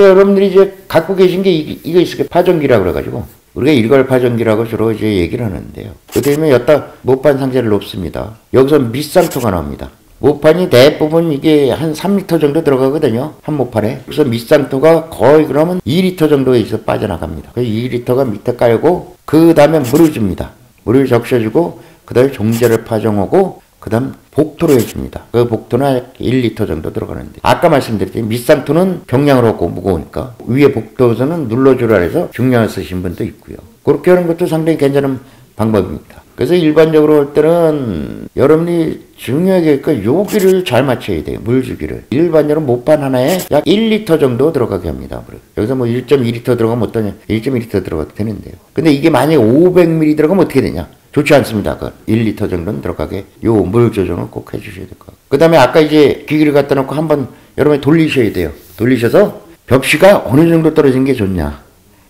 여러분들이 이제 갖고 계신 게 이거 있을 게 파종기라고 그래가지고 우리가 일괄 파종기라고 주로 이제 얘기를 하는데요. 그다음에 여기다 모판 상자를 놓습니다. 여기서 밑상토가 나옵니다. 모판이 대부분 이게 한 3리터 정도 들어가거든요. 한 모판에. 그래서 밑상토가 거의 그러면 2리터 정도에서 빠져나갑니다. 그래서 2리터가 밑에 깔고 그 다음에 물을 줍니다. 물을 적셔주고 그 다음에 종자를 파종하고 그 다음 복토로 해줍니다. 그 복토는 1리터 정도 들어가는데 아까 말씀드렸듯이 밑상토는 병량으로 없고 무거우니까 위에 복토에서는 눌러주라 해서 중량을 쓰신 분도 있고요. 그렇게 하는 것도 상당히 괜찮은 방법입니다. 그래서 일반적으로 할 때는 여러분이 중요하게 요기를 잘 맞춰야 돼요. 물주기를. 일반적으로 모판 하나에 약 1리터 정도 들어가게 합니다. 여기서 뭐 1.2리터 들어가면 어떠냐? 1.2리터 들어가도 되는데요. 근데 이게 만약에 500ml 들어가면 어떻게 되냐? 좋지 않습니다. 그 1리터 정도는 들어가게 요 물 조정을 꼭 해주셔야 될 것 같아요. 그 다음에 아까 이제 기기를 갖다 놓고 한번 여러분이 돌리셔야 돼요. 돌리셔서 벽시가 어느 정도 떨어진 게 좋냐?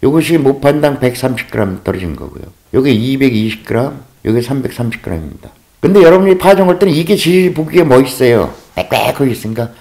요것이 모판당 130g 떨어진 거고요. 요게 220g, 요게 330g입니다. 근데 여러분이 파종할 때는 이게 제일 보기에 멋있어요. 빽빽하게 있으니까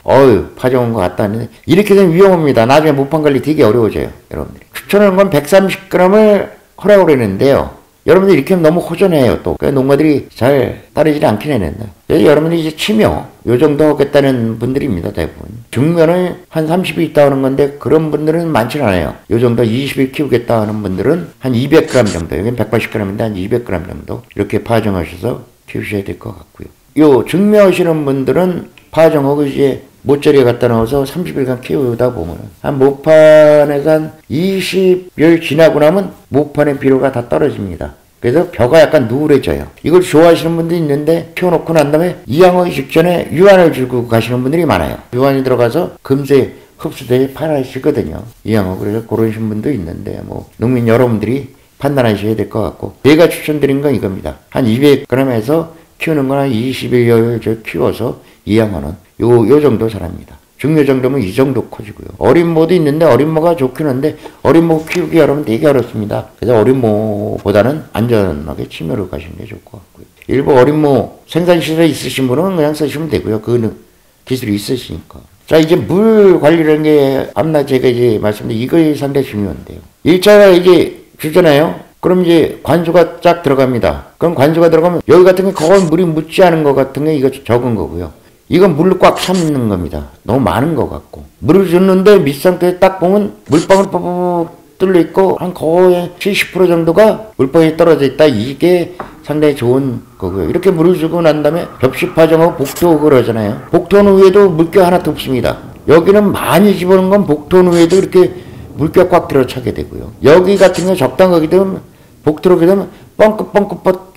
파종한 것 같다 하는데 이렇게 되면 위험합니다. 나중에 모판 관리 되게 어려워져요. 여러분들이. 추천하는 건 130g을 하라고 그러는데요. 여러분들 이렇게 하면 너무 호전해요, 또. 그러니까 농가들이 잘 따르지 않긴 했는데. 여러분들이 이제 치묘, 요 정도 하겠다는 분들입니다, 대부분. 중면을 한 30일 있다 하는 건데, 그런 분들은 많지 않아요. 요 정도 20일 키우겠다 하는 분들은 한 200g 정도, 여긴 180g인데 한 200g 정도, 이렇게 파종하셔서 키우셔야 될 것 같고요. 요 증묘하시는 분들은 파종하고 이제 모짜리에 갖다 넣어서 30일간 키우다 보면 한 모판에서 한 20일 지나고 나면 모판의 비료가 다 떨어집니다. 그래서 벼가 약간 누울해져요. 이걸 좋아하시는 분들이 있는데 키워놓고 난 다음에 이양하기 직전에 유한을 주고 가시는 분들이 많아요. 유한이 들어가서 금세 흡수돼 파라지거든요. 이양하고 그래서 그러신 분도 있는데 뭐 농민 여러분들이 판단하셔야 될 것 같고 제가 추천드린 건 이겁니다. 한 200g에서 키우는 건 한 20일 키워서 이양하는 요 정도 자랍니다. 중요 정도면 이 정도 커지고요. 어린 모도 있는데 어린 모가 좋긴 한데 어린 모 키우기 여러분 되게 어렵습니다. 그래서 어린 모보다는 안전하게 치료로 가시는 게 좋을 것 같고요. 일부 어린 모 생산시설에 있으신 분은 그냥 쓰시면 되고요. 그 기술이 있으시니까. 자, 이제 물 관리라는 게 앞나 제가 이제 말씀드린 이거 상당히 중요한데요. 1차가 이제 주잖아요. 그럼 이제 관수가 쫙 들어갑니다. 그럼 관수가 들어가면 여기 같은 게 거의 물이 묻지 않은 것 같은 게 이거 적은 거고요. 이건 물로 꽉 찼는 겁니다. 너무 많은 것 같고. 물을 줬는데 밑상태에 딱 보면 물방울 뽀뽀 뚫려 있고 한 거의 70% 정도가 물방울이 떨어져 있다. 이게 상당히 좋은 거고요. 이렇게 물을 주고 난 다음에 접시 파종하고 복토 그러잖아요. 복토는 위에도 물결 하나도 없습니다. 여기는 많이 집어넣은 건 복토는 위에도 이렇게 물결 꽉 들어차게 되고요. 여기 같은 거 적당하게 되면 복토로 되면 뻥긋뻥긋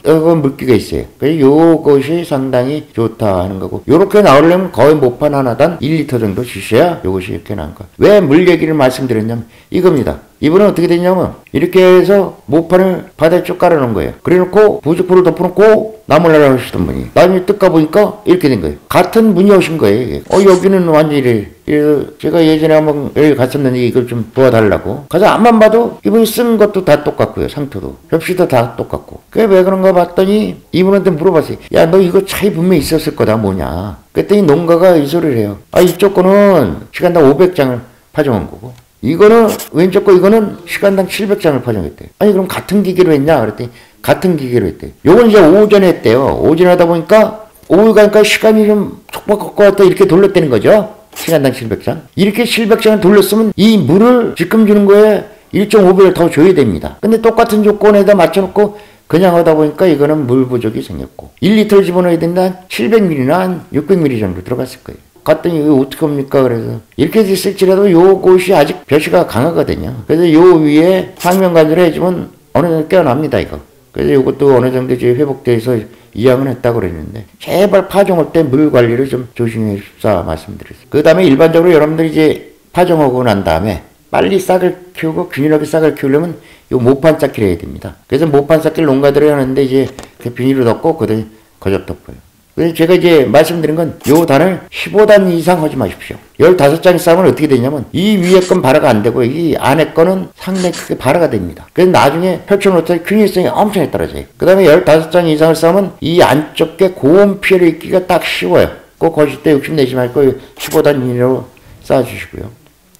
물기가 있어요. 그래서 요것이 상당히 좋다 하는 거고 요렇게 나오려면 거의 모판 하나당 1리터 정도 주셔야 요것이 이렇게 나온 거예요. 왜 물 얘기를 말씀드렸냐면 이겁니다. 이분은 어떻게 됐냐면 이렇게 해서 모판을 바다에 쭉 깔아놓은 거예요. 그래놓고 부직포를 덮어놓고 나무를 하시던 분이 나중에 뜯까 보니까 이렇게 된 거예요. 같은 분이 오신 거예요. 이게. 여기는 완전히 그래서 제가 예전에 한번 여기 갔었는데 이걸 좀 도와달라고 가서 앞만 봐도 이분이 쓴 것도 다 똑같고요. 상토도 접시도 다 똑같고 그게 왜 그런가 봤더니 이분한테 물어봤어요. 야, 너 이거 차이 분명히 있었을 거다 뭐냐. 그랬더니 농가가 이 소리를 해요. 이쪽 거는 시간당 500장을 파종한 거고 이거는 왼쪽 거 이거는 시간당 700장을 파종했대요. 그럼 같은 기계로 했냐 그랬더니 같은 기계로 했대요. 요건 이제 오전에 했대요. 오전에 하다 보니까 오후 가니까 시간이 좀 촉박할 것 같다 이렇게 돌렸다는 거죠. 시간당 700장. 이렇게 700장을 돌렸으면 이 물을 지금 주는 거에 1.5배를 더 줘야 됩니다. 근데 똑같은 조건에다 맞춰놓고 그냥 하다 보니까 이거는 물 부족이 생겼고 1리터를 집어넣어야 된다 한 700ml나 한 600ml 정도 들어갔을 거예요. 갔더니 이거 어떡합니까? 그래서 이렇게 됐을지라도 요것이 아직 벼시가 강하거든요. 그래서 요 위에 상면관절을 해주면 어느 정도 깨어납니다 이거. 그래서 이것도 어느 정도 이제 회복돼서 이양은 했다고 그랬는데 제발 파종할 때 물 관리를 좀 조심해 줍사 말씀드렸어요. 그 다음에 일반적으로 여러분들이 이제 파종하고 난 다음에 빨리 싹을 키우고 균일하게 싹을 키우려면 요 모판 쌓기를 해야 됩니다. 그래서 모판 쌓기를 농가들이 하는데 이제 그 비닐을 덮고 그다음에 거접 덮어요. 그래서 제가 이제 말씀드린 건 요 단을 15단 이상 하지 마십시오. 15장이 쌓으면 어떻게 되냐면 이 위에 건 발화가 안 되고 이 안에 거는 상당히 크게 발화가 됩니다. 그래서 나중에 펼쳐놓을 균일성이 엄청 떨어져요. 그 다음에 15장 이상을 쌓으면 이 안쪽에 고온 피해를 입기가 딱 쉬워요. 꼭 거실 때 욕심내지 말고 15단 이내로 쌓아주시고요.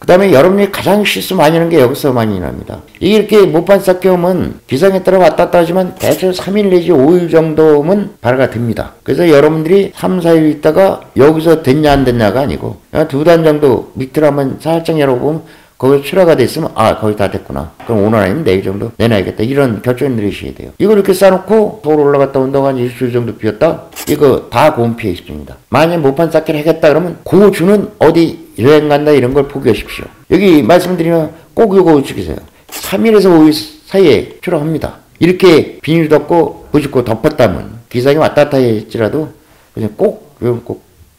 그 다음에 여러분이 가장 실수 많이 하는 게 여기서 많이 납니다. 이게 이렇게 못판 쌓기 오면 기상에 따라 왔다 갔다 하지만 대충 3일 내지 5일 정도면 발화가 됩니다. 그래서 여러분들이 3, 4일 있다가 여기서 됐냐 안 됐냐가 아니고 그냥 2단 정도 밑으로 한번 살짝 열어보면 거기 출하가 됐으면 거의 다 됐구나. 그럼 오늘 아니면 내일 정도 내놔야겠다. 이런 결정을 내리셔야 돼요. 이걸 이렇게 쌓아놓고 서울 올라갔다 온다고 한 일주일 정도 비웠다? 이거 다 고온 피해 입습니다. 만약에 못판 쌓기를 하겠다 그러면 그 주는 어디 여행 간다 이런 걸 포기하십시오. 여기 말씀드리면 꼭 이거 지키세요. 3일에서 5일 사이에 출하합니다. 이렇게 비닐 덮고 부직고 덮었다면 기상이 왔다 갔다 할지라도 그냥 꼭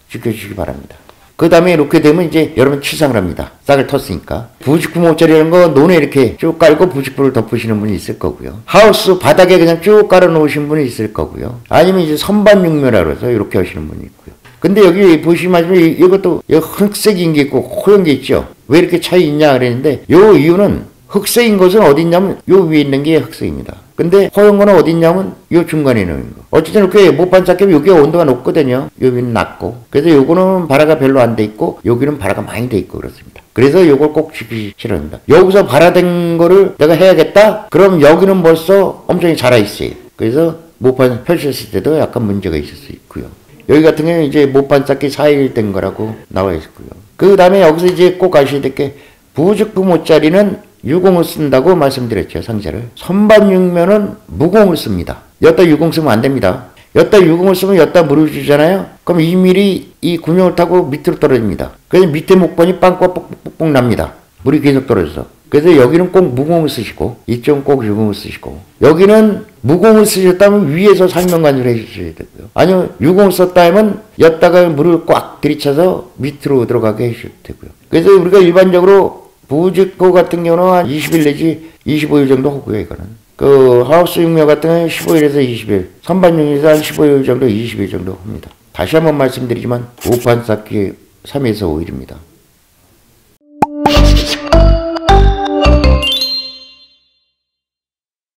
지켜주시기 바랍니다. 그 다음에 이렇게 되면 이제 여러분 치상을 합니다. 싹을 텄으니까. 부직구 모짜리라는 거 논에 이렇게 쭉 깔고 부직구를 덮으시는 분이 있을 거고요. 하우스 바닥에 그냥 쭉 깔아 놓으신 분이 있을 거고요. 아니면 이제 선반육묘라 그래서 이렇게 하시는 분이 있고요. 근데 여기 보시면 이것도 흑색인 게 있고 호연 게 있죠. 왜 이렇게 차이 있냐 그랬는데 요 이유는 흑색인 것은 어디 있냐면 요 위에 있는 게 흑색입니다. 근데 허연 거는 어디 있냐면 요 중간에 있는 거. 어쨌든 이렇게 못판 쌓기면 여기가 온도가 높거든요. 여기는 낮고. 그래서 요거는 발화가 별로 안 돼 있고 여기는 발화가 많이 돼 있고 그렇습니다. 그래서 요걸 꼭 지키시라 합니다. 여기서 발화된 거를 내가 해야겠다? 그럼 여기는 벌써 엄청 자라 있어요. 그래서 못판 펼쳤을 때도 약간 문제가 있을 수 있고요. 여기 같은 경우는 이제 못판 쌓기 4일 된 거라고 나와 있고요. 그 다음에 여기서 이제 꼭 아셔야 될 게 부직구 모짜리는 유공을 쓴다고 말씀드렸죠. 상자를. 선반육면은 무공을 씁니다. 여기다 유공 쓰면 안 됩니다. 여기다 유공을 쓰면 여기다 물을 주잖아요. 그럼 2mm 이 군용을 타고 밑으로 떨어집니다. 그래서 밑에 목번이 빵과 뽁뽁뽁 납니다. 물이 계속 떨어져서. 그래서 여기는 꼭 무공을 쓰시고 이쪽은 꼭 유공을 쓰시고 여기는 무공을 쓰셨다면 위에서 상면관을 해주셔야 되고요. 아니면 유공을 썼다 하면 여기다가 물을 꽉 들이쳐서 밑으로 들어가게 해주셔도 되고요. 그래서 우리가 일반적으로 부직구 같은 경우는 한 20일 내지 25일 정도 하고요, 이거는. 그 하우스 육묘 같은 경우는 15일에서 20일, 선반육에서 한 15일 정도, 20일 정도 합니다. 다시 한번 말씀드리지만 못판 쌓기 3에서 5일입니다.